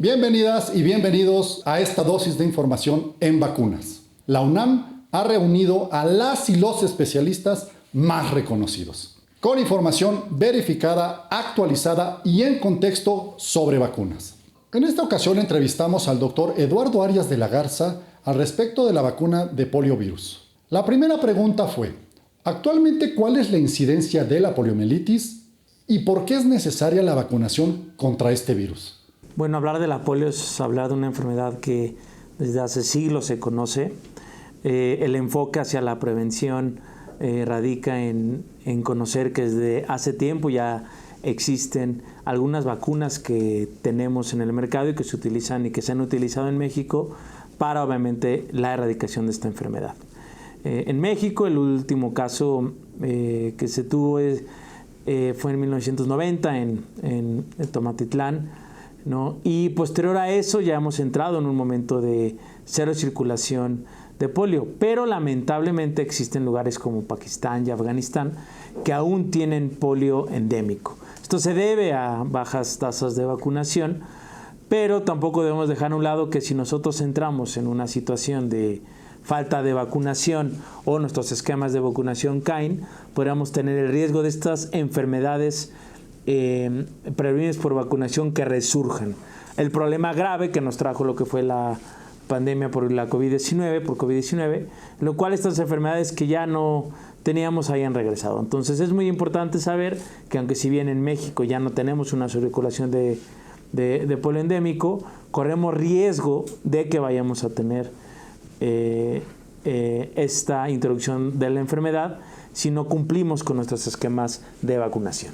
Bienvenidas y bienvenidos a esta dosis de información en vacunas. La UNAM ha reunido a las y los especialistas más reconocidos, con información verificada, actualizada y en contexto sobre vacunas. En esta ocasión entrevistamos al doctor Eduardo Arias de la Garza al respecto de la vacuna de poliovirus. La primera pregunta fue, actualmente, ¿cuál es la incidencia de la poliomielitis y por qué es necesaria la vacunación contra este virus? Bueno, hablar de la polio es hablar de una enfermedad que desde hace siglos se conoce. El enfoque hacia la prevención radica en conocer que desde hace tiempo ya existen algunas vacunas que tenemos en el mercado y que se utilizan y que se han utilizado en México para, obviamente, la erradicación de esta enfermedad. En México, el último caso que se tuvo fue en 1990 en Tomatitlán, ¿no? Y posterior a eso ya hemos entrado en un momento de cero circulación de polio, pero lamentablemente existen lugares como Pakistán y Afganistán que aún tienen polio endémico. Esto se debe a bajas tasas de vacunación, pero tampoco debemos dejar a un lado que si nosotros entramos en una situación de falta de vacunación o nuestros esquemas de vacunación caen, podríamos tener el riesgo de estas enfermedades prevenidas por vacunación que resurjan. El problema grave que nos trajo lo que fue la pandemia por la COVID-19, lo cual estas enfermedades que ya no teníamos hayan regresado. Entonces es muy importante saber que aunque si bien en México ya no tenemos una circulación de polio endémico, corremos riesgo de que vayamos a tener esta introducción de la enfermedad si no cumplimos con nuestros esquemas de vacunación.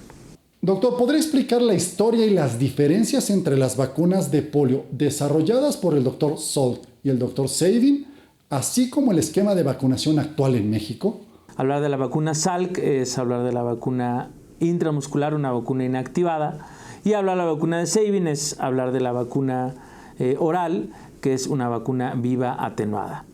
Doctor, ¿podría explicar la historia y las diferencias entre las vacunas de polio desarrolladas por el doctor Salk y el doctor Sabin, así como el esquema de vacunación actual en México? Hablar de la vacuna Salk es hablar de la vacuna intramuscular, una vacuna inactivada, y hablar de la vacuna de Sabin es hablar de la vacuna oral, que es una vacuna viva atenuada.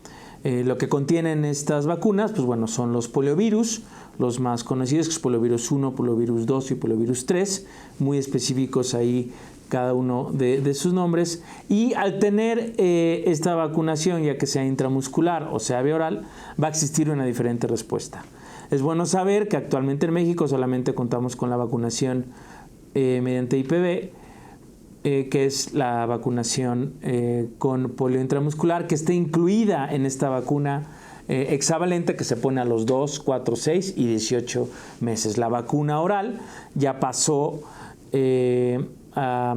Lo que contienen estas vacunas, pues bueno, son los poliovirus, los más conocidos, que es poliovirus 1, poliovirus 2 y poliovirus 3, muy específicos ahí cada uno de sus nombres. Y al tener esta vacunación, ya que sea intramuscular o sea vía oral, va a existir una diferente respuesta. Es bueno saber que actualmente en México solamente contamos con la vacunación mediante IPV, que es la vacunación con polio intramuscular, que está incluida en esta vacuna hexavalente que se pone a los 2, 4, 6 y 18 meses. La vacuna oral ya pasó a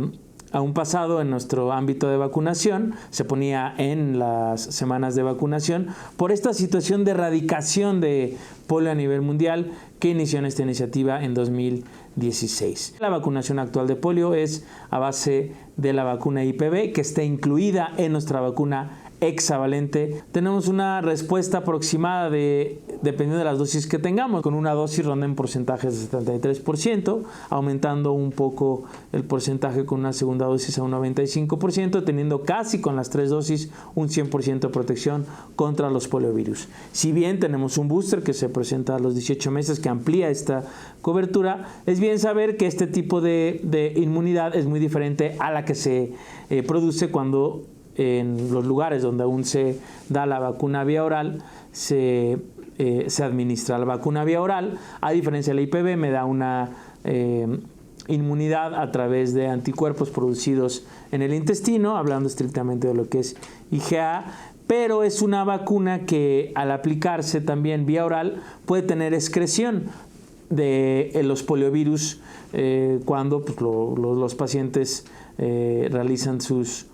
un pasado en nuestro ámbito de vacunación, se ponía en las semanas de vacunación por esta situación de erradicación de polio a nivel mundial que inició en esta iniciativa en 2016. La vacunación actual de polio es a base de la vacuna IPV, que está incluida en nuestra vacuna hexavalente. Tenemos una respuesta aproximada dependiendo de las dosis que tengamos. Con una dosis ronda en porcentajes de 73%, aumentando un poco el porcentaje con una segunda dosis a un 95%, teniendo casi con las 3 dosis un 100% de protección contra los poliovirus. Si bien tenemos un booster que se presenta a los 18 meses que amplía esta cobertura, es bien saber que este tipo de inmunidad es muy diferente a la que se produce cuando en los lugares donde aún se da la vacuna vía oral se administra la vacuna vía oral. A diferencia de la IPV, me da una inmunidad a través de anticuerpos producidos en el intestino, hablando estrictamente de lo que es IgA, pero es una vacuna que al aplicarse también vía oral puede tener excreción de los poliovirus cuando pues, los pacientes realizan sus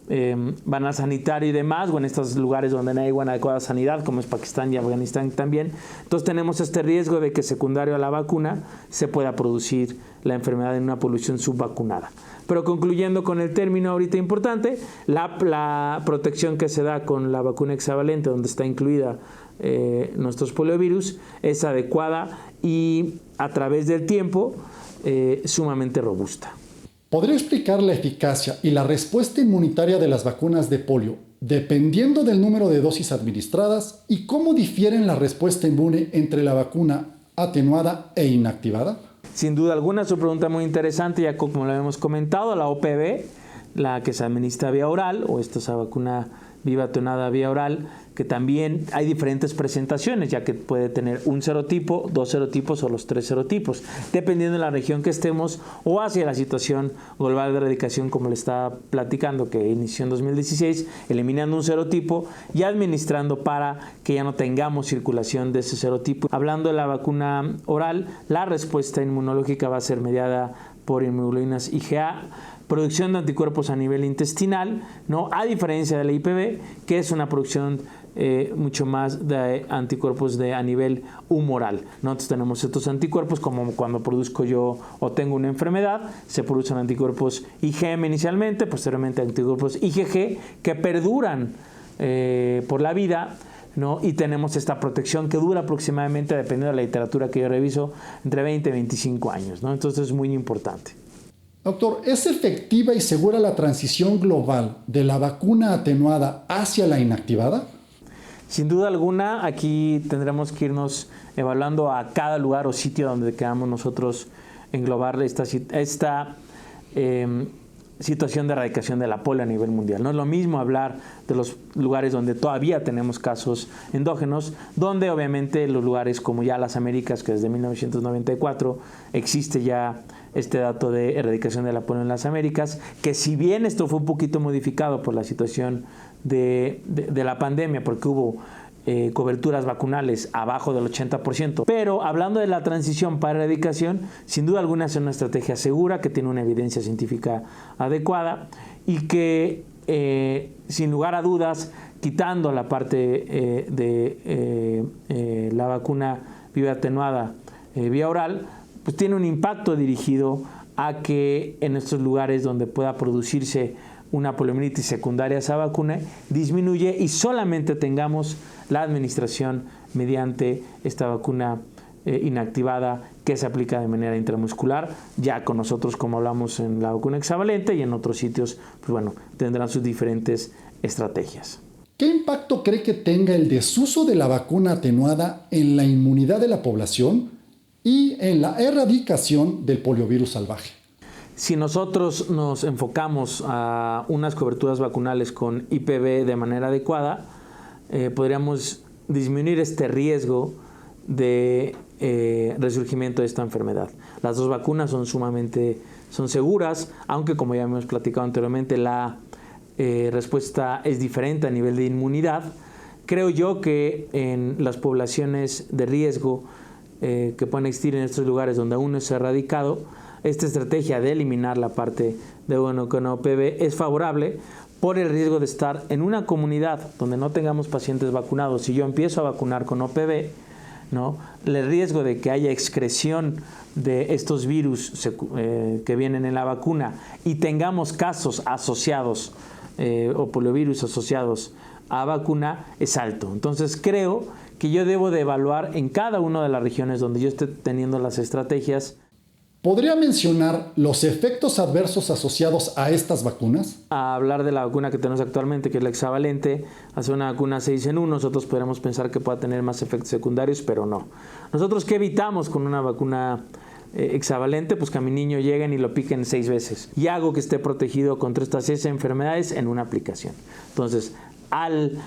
van al sanitario y demás, o en estos lugares donde no hay buena adecuada sanidad, como es Pakistán y Afganistán también. Entonces tenemos este riesgo de que secundario a la vacuna se pueda producir la enfermedad en una población subvacunada. Pero concluyendo con el término ahorita importante, la protección que se da con la vacuna hexavalente, donde está incluida nuestros poliovirus, es adecuada y a través del tiempo sumamente robusta. ¿Podría explicar la eficacia y la respuesta inmunitaria de las vacunas de polio dependiendo del número de dosis administradas y cómo difieren la respuesta inmune entre la vacuna atenuada e inactivada? Sin duda alguna, su pregunta muy interesante, ya como lo hemos comentado, la OPV la que se administra vía oral, o esa vacuna viva atenuada vía oral, que también hay diferentes presentaciones, ya que puede tener un serotipo, 2 serotipos o los 3 serotipos, dependiendo de la región que estemos o hacia la situación global de erradicación, como le estaba platicando, que inició en 2016, eliminando un serotipo y administrando para que ya no tengamos circulación de ese serotipo. Hablando de la vacuna oral, la respuesta inmunológica va a ser mediada por inmunoglobulinas IgA, producción de anticuerpos a nivel intestinal, ¿no? A diferencia de la IPV, que es una producción mucho más de anticuerpos a nivel humoral. Nosotros tenemos estos anticuerpos como cuando produzco yo o tengo una enfermedad, se producen anticuerpos IgM inicialmente, posteriormente anticuerpos IgG que perduran por la vida, ¿no? Y tenemos esta protección que dura aproximadamente, dependiendo de la literatura que yo reviso, entre 20 y 25 años, ¿no? Entonces es muy importante. Doctor, ¿es efectiva y segura la transición global de la vacuna atenuada hacia la inactivada? Sin duda alguna, aquí tendremos que irnos evaluando a cada lugar o sitio donde queramos nosotros englobar esta situación de erradicación de la polio a nivel mundial. No es lo mismo hablar de los lugares donde todavía tenemos casos endógenos, donde obviamente los lugares como ya las Américas, que desde 1994 existe ya este dato de erradicación de la polio en las Américas, que si bien esto fue un poquito modificado por la situación de la pandemia, porque hubo coberturas vacunales abajo del 80%. Pero hablando de la transición para erradicación, sin duda alguna es una estrategia segura, que tiene una evidencia científica adecuada y que, sin lugar a dudas, quitando la parte de la vacuna viva atenuada vía oral, pues tiene un impacto dirigido a que en estos lugares donde pueda producirse una poliomielitis secundaria a esa vacuna disminuye y solamente tengamos la administración mediante esta vacuna inactivada que se aplica de manera intramuscular, ya con nosotros como hablamos en la vacuna hexavalente, y en otros sitios pues bueno, tendrán sus diferentes estrategias. ¿Qué impacto cree que tenga el desuso de la vacuna atenuada en la inmunidad de la población y en la erradicación del poliovirus salvaje? Si nosotros nos enfocamos a unas coberturas vacunales con IPV de manera adecuada, podríamos disminuir este riesgo de resurgimiento de esta enfermedad. Las dos vacunas son seguras, aunque como ya hemos platicado anteriormente, la respuesta es diferente a nivel de inmunidad. Creo yo que en las poblaciones de riesgo que pueden existir en estos lugares donde aún no se ha erradicado, esta estrategia de eliminar la parte de bueno con OPV es favorable por el riesgo de estar en una comunidad donde no tengamos pacientes vacunados. Si yo empiezo a vacunar con OPV, ¿no? El riesgo de que haya excreción de estos virus que vienen en la vacuna y tengamos casos asociados o poliovirus asociados a vacuna es alto. Entonces creo que yo debo de evaluar en cada una de las regiones donde yo esté teniendo las estrategias. ¿Podría mencionar los efectos adversos asociados a estas vacunas? A hablar de la vacuna que tenemos actualmente, que es la hexavalente, hacer una vacuna 6 en 1, nosotros podríamos pensar que pueda tener más efectos secundarios, pero no. Nosotros, ¿qué evitamos con una vacuna hexavalente? Pues que a mi niño lleguen y lo piquen 6 veces. Y hago que esté protegido contra estas 6 enfermedades en una aplicación. Entonces, al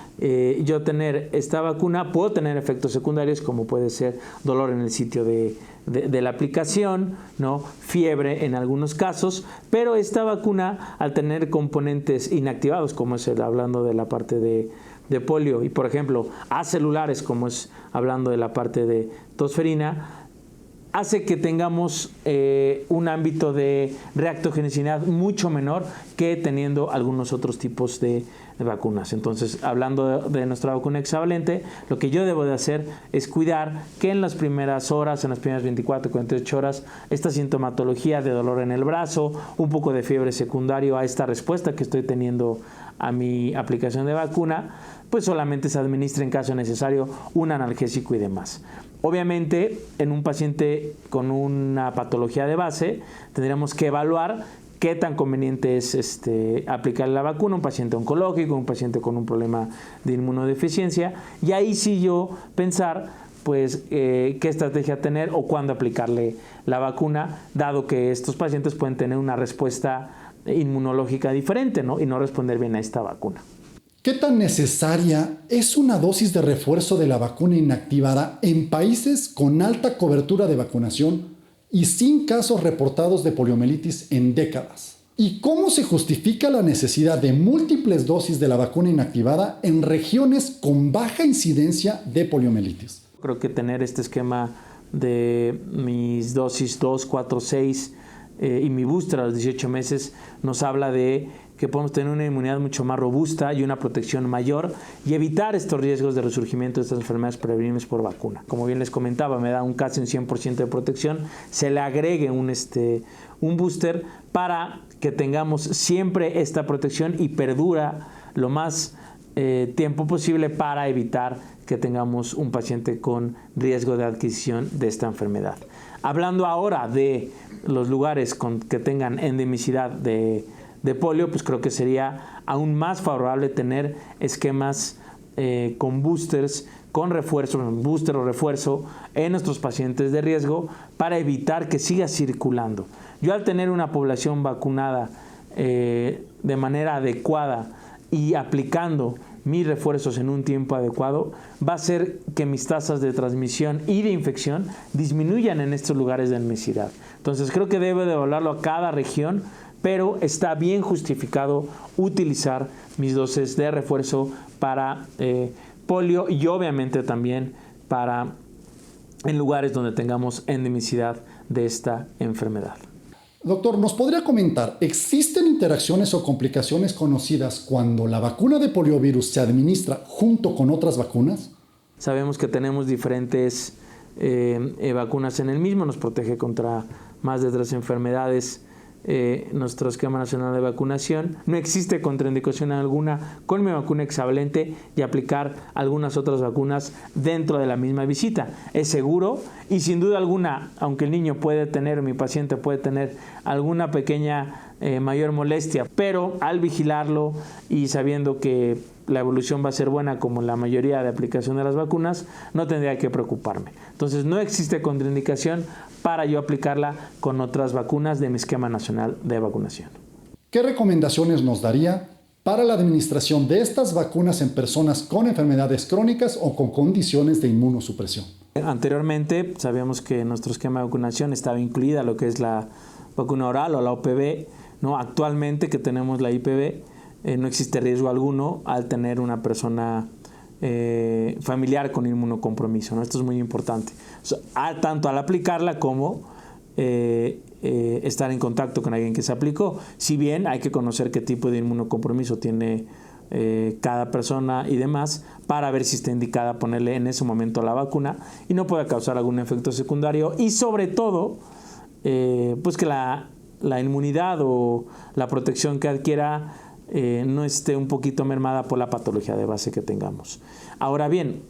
yo tener esta vacuna, puedo tener efectos secundarios como puede ser dolor en el sitio de la aplicación, ¿no? Fiebre en algunos casos, pero esta vacuna, al tener componentes inactivados, como es hablando de la parte de polio, y por ejemplo, acelulares, como es hablando de la parte de tosferina, hace que tengamos un ámbito de reactogenicidad mucho menor que teniendo algunos otros tipos de vacunas. Entonces, hablando de nuestra vacuna hexavalente, lo que yo debo de hacer es cuidar que en las primeras horas, en las primeras 24, 48 horas, esta sintomatología de dolor en el brazo, un poco de fiebre secundario a esta respuesta que estoy teniendo a mi aplicación de vacuna, pues solamente se administra en caso necesario un analgésico y demás. Obviamente, en un paciente con una patología de base, tendríamos que evaluar qué tan conveniente es aplicar la vacuna, un paciente oncológico, un paciente con un problema de inmunodeficiencia, y ahí sí yo pensar pues qué estrategia tener o cuándo aplicarle la vacuna, dado que estos pacientes pueden tener una respuesta inmunológica diferente, ¿no? Y no responder bien a esta vacuna. ¿Qué tan necesaria es una dosis de refuerzo de la vacuna inactivada en países con alta cobertura de vacunación y sin casos reportados de poliomielitis en décadas? ¿Y cómo se justifica la necesidad de múltiples dosis de la vacuna inactivada en regiones con baja incidencia de poliomielitis? Creo que tener este esquema de mis dosis 2, 4, 6 y mi booster a los 18 meses nos habla de que podemos tener una inmunidad mucho más robusta y una protección mayor y evitar estos riesgos de resurgimiento de estas enfermedades prevenibles por vacuna. Como bien les comentaba, me da casi un 100% de protección, se le agregue un booster para que tengamos siempre esta protección y perdura lo más tiempo posible para evitar que tengamos un paciente con riesgo de adquisición de esta enfermedad. Hablando ahora de los lugares que tengan endemicidad de polio, pues creo que sería aún más favorable tener esquemas con boosters, con refuerzo, booster o refuerzo en nuestros pacientes de riesgo para evitar que siga circulando. Yo al tener una población vacunada de manera adecuada y aplicando mis refuerzos en un tiempo adecuado, va a hacer que mis tasas de transmisión y de infección disminuyan en estos lugares de endemicidad. Entonces creo que debe de evaluarlo a cada región, pero está bien justificado utilizar mis dosis de refuerzo para polio y obviamente también para en lugares donde tengamos endemicidad de esta enfermedad. Doctor, ¿nos podría comentar, existen interacciones o complicaciones conocidas cuando la vacuna de poliovirus se administra junto con otras vacunas? Sabemos que tenemos diferentes vacunas en el mismo, nos protege contra más de 3 enfermedades. Nuestro esquema nacional de vacunación. No existe contraindicación alguna con mi vacuna hexavalente y aplicar algunas otras vacunas dentro de la misma visita. Es seguro y sin duda alguna, aunque el niño puede tener, mi paciente puede tener alguna pequeña mayor molestia, pero al vigilarlo y sabiendo que la evolución va a ser buena como la mayoría de aplicación de las vacunas, no tendría que preocuparme. Entonces no existe contraindicación para yo aplicarla con otras vacunas de mi esquema nacional de vacunación. ¿Qué recomendaciones nos daría para la administración de estas vacunas en personas con enfermedades crónicas o con condiciones de inmunosupresión? Anteriormente sabíamos que en nuestro esquema de vacunación estaba incluida lo que es la vacuna oral o la OPV, ¿no? Actualmente que tenemos la IPV, no existe riesgo alguno al tener una persona familiar con inmunocompromiso, ¿no? Esto es muy importante. Tanto al aplicarla como estar en contacto con alguien que se aplicó. Si bien hay que conocer qué tipo de inmunocompromiso tiene cada persona y demás para ver si está indicada ponerle en ese momento la vacuna y no pueda causar algún efecto secundario y sobre todo pues que la inmunidad o la protección que adquiera no esté un poquito mermada por la patología de base que tengamos. Ahora bien,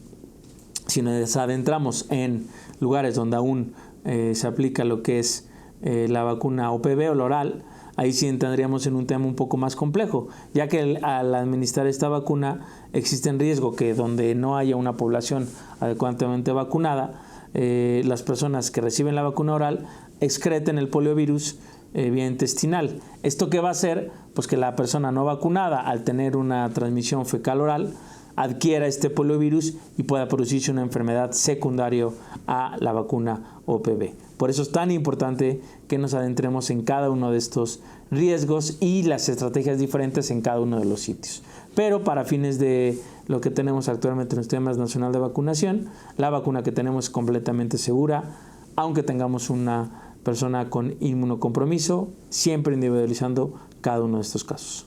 si nos adentramos en lugares donde aún se aplica lo que es la vacuna OPV o la oral, ahí sí entraríamos en un tema un poco más complejo, ya que al administrar esta vacuna existe en riesgo que donde no haya una población adecuadamente vacunada, las personas que reciben la vacuna oral excreten el poliovirus vía intestinal. ¿Esto qué va a hacer? Pues que la persona no vacunada, al tener una transmisión fecal oral, adquiera este poliovirus y pueda producirse una enfermedad secundaria a la vacuna OPV. Por eso es tan importante que nos adentremos en cada uno de estos riesgos y las estrategias diferentes en cada uno de los sitios. Pero para fines de lo que tenemos actualmente en el Sistema Nacional de Vacunación, la vacuna que tenemos es completamente segura, aunque tengamos una persona con inmunocompromiso, siempre individualizando cada uno de estos casos.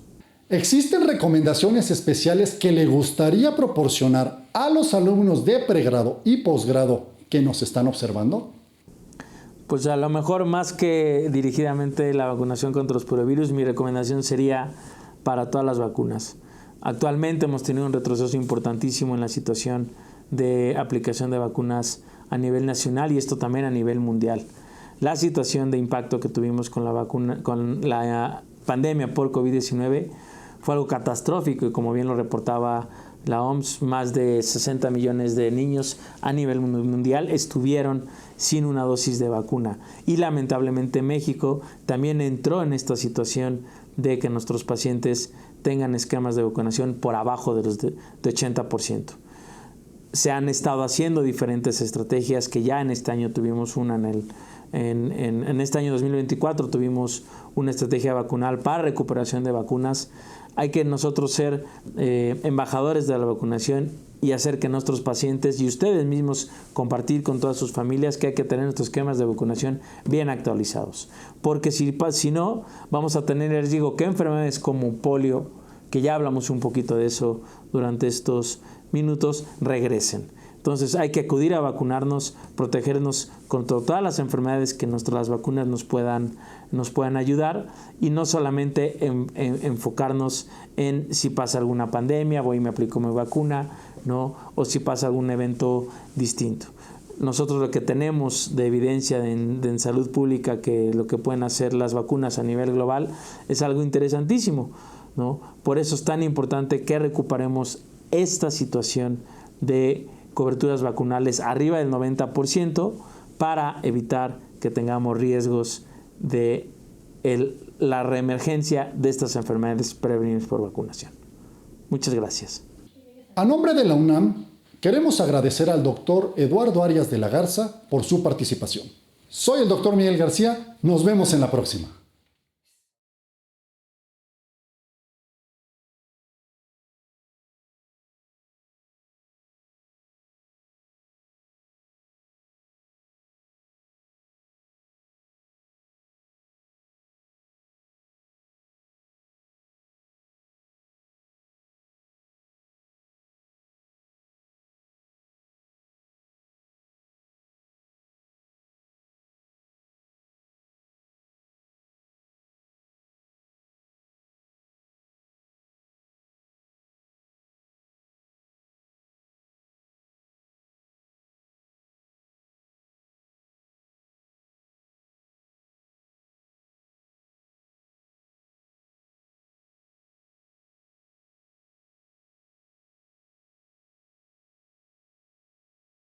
¿Existen recomendaciones especiales que le gustaría proporcionar a los alumnos de pregrado y posgrado que nos están observando? Pues a lo mejor más que dirigidamente la vacunación contra los poliovirus, mi recomendación sería para todas las vacunas. Actualmente hemos tenido un retroceso importantísimo en la situación de aplicación de vacunas a nivel nacional y esto también a nivel mundial. La situación de impacto que tuvimos con la pandemia por COVID-19 fue algo catastrófico y como bien lo reportaba la OMS, más de 60 millones de niños a nivel mundial estuvieron sin una dosis de vacuna. Y lamentablemente México también entró en esta situación de que nuestros pacientes tengan esquemas de vacunación por abajo de los de 80%. Se han estado haciendo diferentes estrategias que ya en este año tuvimos una en este año 2024 tuvimos una estrategia vacunal para recuperación de vacunas. Hay que nosotros ser embajadores de la vacunación y hacer que nuestros pacientes y ustedes mismos compartir con todas sus familias que hay que tener nuestros esquemas de vacunación bien actualizados. Porque si no, vamos a tener el riesgo que enfermedades como polio, que ya hablamos un poquito de eso durante estos minutos, regresen. Entonces hay que acudir a vacunarnos, protegernos contra todas las enfermedades que las vacunas nos puedan ayudar, y no solamente enfocarnos en si pasa alguna pandemia, voy y me aplico mi vacuna, ¿no? O si pasa algún evento distinto. Nosotros lo que tenemos de evidencia en salud pública, que lo que pueden hacer las vacunas a nivel global, es algo interesantísimo, ¿no? Por eso es tan importante que recuperemos esta situación de coberturas vacunales arriba del 90% para evitar que tengamos riesgos de la reemergencia de estas enfermedades prevenibles por vacunación. Muchas gracias. A nombre de la UNAM, queremos agradecer al doctor Eduardo Arias de la Garza por su participación. Soy el doctor Miguel García. Nos vemos en la próxima.